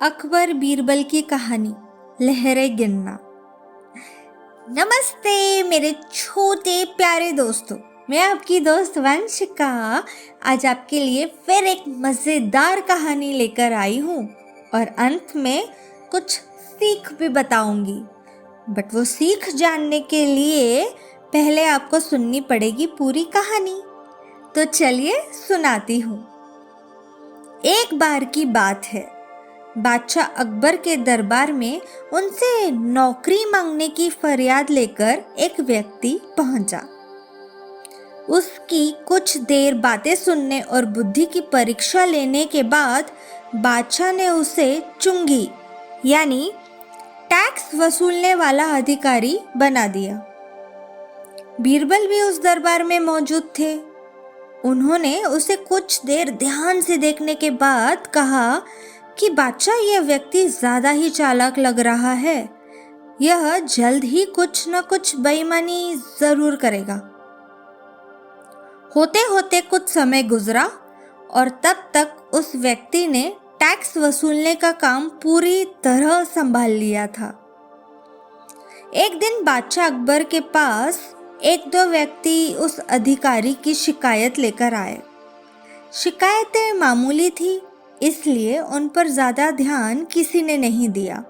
अकबर बीरबल की कहानी लहरें गिनना। नमस्ते मेरे छोटे प्यारे दोस्तों, मैं आपकी दोस्त वंशिका आज आपके लिए फिर एक मज़ेदार कहानी लेकर आई हूँ और अंत में कुछ सीख भी बताऊंगी। बट वो सीख जानने के लिए पहले आपको सुननी पड़ेगी पूरी कहानी। तो चलिए सुनाती हूँ। एक बार की बात है, बादशाह अकबर के दरबार में उनसे नौकरी मांगने की फरियाद लेकर एक व्यक्ति पहुंचा। उसकी कुछ देर बातें सुनने और बुद्धि की परीक्षा लेने के बाद बादशाह ने उसे चुंगी यानी टैक्स वसूलने वाला अधिकारी बना दिया। बीरबल भी उस दरबार में मौजूद थे। उन्होंने उसे कुछ देर ध्यान से देखने के बाद कहा कि बादशाह, यह व्यक्ति ज्यादा ही चालाक लग रहा है। यह जल्द ही कुछ न कुछ बेईमानी जरूर करेगा। होते होते कुछ समय गुजरा और तब तक उस व्यक्ति ने टैक्स वसूलने का काम पूरी तरह संभाल लिया था। एक दिन बादशाह अकबर के पास एक दो व्यक्ति उस अधिकारी की शिकायत लेकर आए। शिकायतें मामूली थी, इसलिए उन पर ज्यादा ध्यान किसी ने नहीं दिया।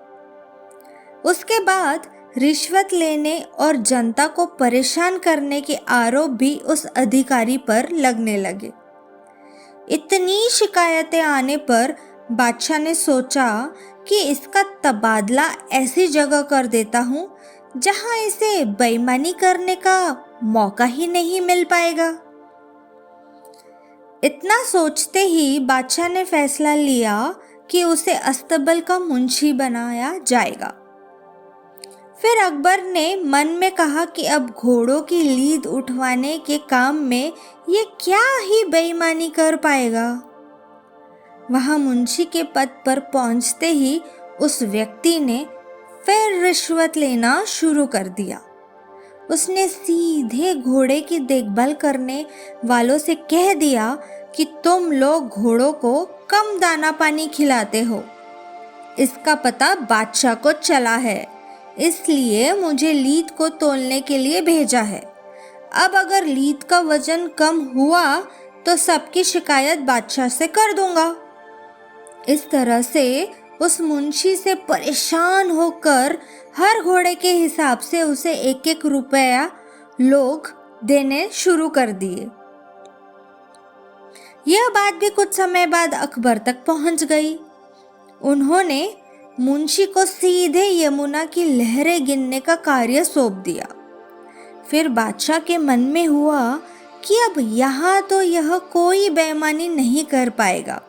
उसके बाद रिश्वत लेने और जनता को परेशान करने के आरोप भी उस अधिकारी पर लगने लगे। इतनी शिकायतें आने पर बादशाह ने सोचा कि इसका तबादला ऐसी जगह कर देता हूँ जहाँ इसे बेईमानी करने का मौका ही नहीं मिल पाएगा। इतना सोचते ही बादशाह ने फैसला लिया कि उसे अस्तबल का मुंशी बनाया जाएगा। फिर अकबर ने मन में कहा कि अब घोड़ों की लीद उठवाने के काम में ये क्या ही बेईमानी कर पाएगा। वहां मुंशी के पद पर पहुंचते ही उस व्यक्ति ने फिर रिश्वत लेना शुरू कर दिया। उसने सीधे घोड़े की देखभाल करने वालों से कह दिया कि तुम लोग घोड़ों को कम दाना पानी खिलाते हो। इसका पता बादशाह को चला है, इसलिए मुझे लीद को तोलने के लिए भेजा है। अब अगर लीद का वजन कम हुआ तो सबकी शिकायत बादशाह से कर दूंगा। इस तरह से उस मुंशी से परेशान होकर हर घोड़े के हिसाब से उसे एक एक रुपया लोग देने शुरू कर दिए। यह बात भी कुछ समय बाद अकबर तक पहुंच गई। उन्होंने मुंशी को सीधे यमुना की लहरें गिनने का कार्य सौंप दिया। फिर बादशाह के मन में हुआ कि अब यहाँ तो यह कोई बेईमानी नहीं कर पाएगा।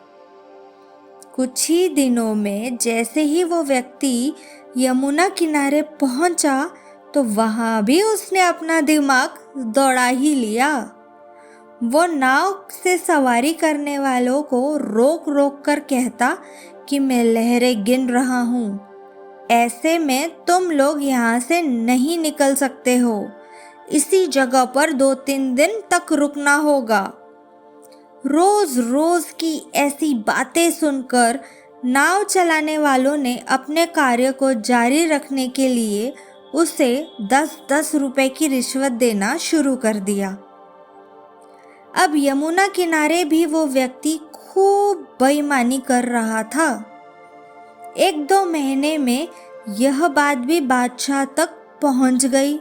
कुछ ही दिनों में जैसे ही वो व्यक्ति यमुना किनारे पहुंचा तो वहां भी उसने अपना दिमाग दौड़ा ही लिया। वो नाव से सवारी करने वालों को रोक रोक कर कहता कि मैं लहरें गिन रहा हूँ, ऐसे में तुम लोग यहाँ से नहीं निकल सकते हो। इसी जगह पर 2-3 दिन तक रुकना होगा। रोज रोज की ऐसी बातें सुनकर नाव चलाने वालों ने अपने कार्य को जारी रखने के लिए उसे 10-10 रुपए की रिश्वत देना शुरू कर दिया। अब यमुना किनारे भी वो व्यक्ति खूब बेईमानी कर रहा था। 1-2 महीने में यह बात भी बादशाह तक पहुंच गई।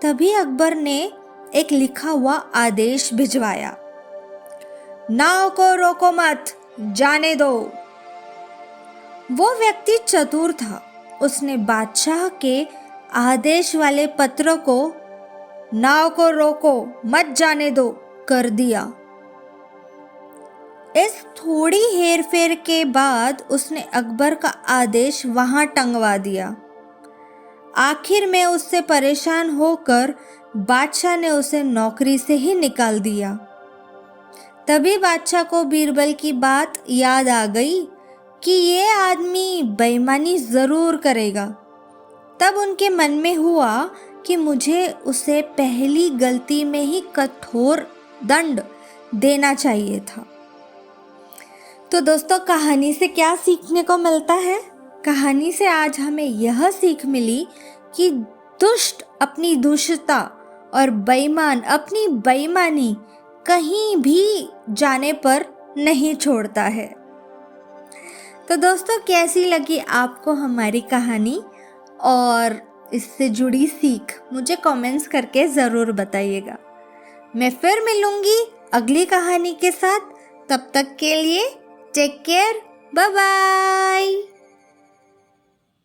तभी अकबर ने एक लिखा हुआ आदेश भिजवाया, नाव को रोको मत, जाने दो। वो व्यक्ति चतुर था। उसने बादशाह के आदेश वाले पत्र को नाव को रोको मत जाने दो कर दिया। इस थोड़ी हेरफेर के बाद उसने अकबर का आदेश वहां टंगवा दिया। आखिर में उससे परेशान होकर बादशाह ने उसे नौकरी से ही निकाल दिया। तभी बादशाह को बीरबल की बात याद आ गई कि ये आदमी बेईमानी जरूर करेगा। तब उनके मन में हुआ कि मुझे उसे पहली गलती में ही कठोर दंड देना चाहिए था। तो दोस्तों, कहानी से क्या सीखने को मिलता है? कहानी से आज हमें यह सीख मिली कि दुष्ट अपनी दुष्टता और बेईमान अपनी बेईमानी कहीं भी जाने पर नहीं छोड़ता है। तो दोस्तों, कैसी लगी आपको हमारी कहानी और इससे जुड़ी सीख? मुझे कमेंट्स करके ज़रूर बताइएगा। मैं फिर मिलूंगी अगली कहानी के साथ। तब तक के लिए टेक केयर, बाय बाय।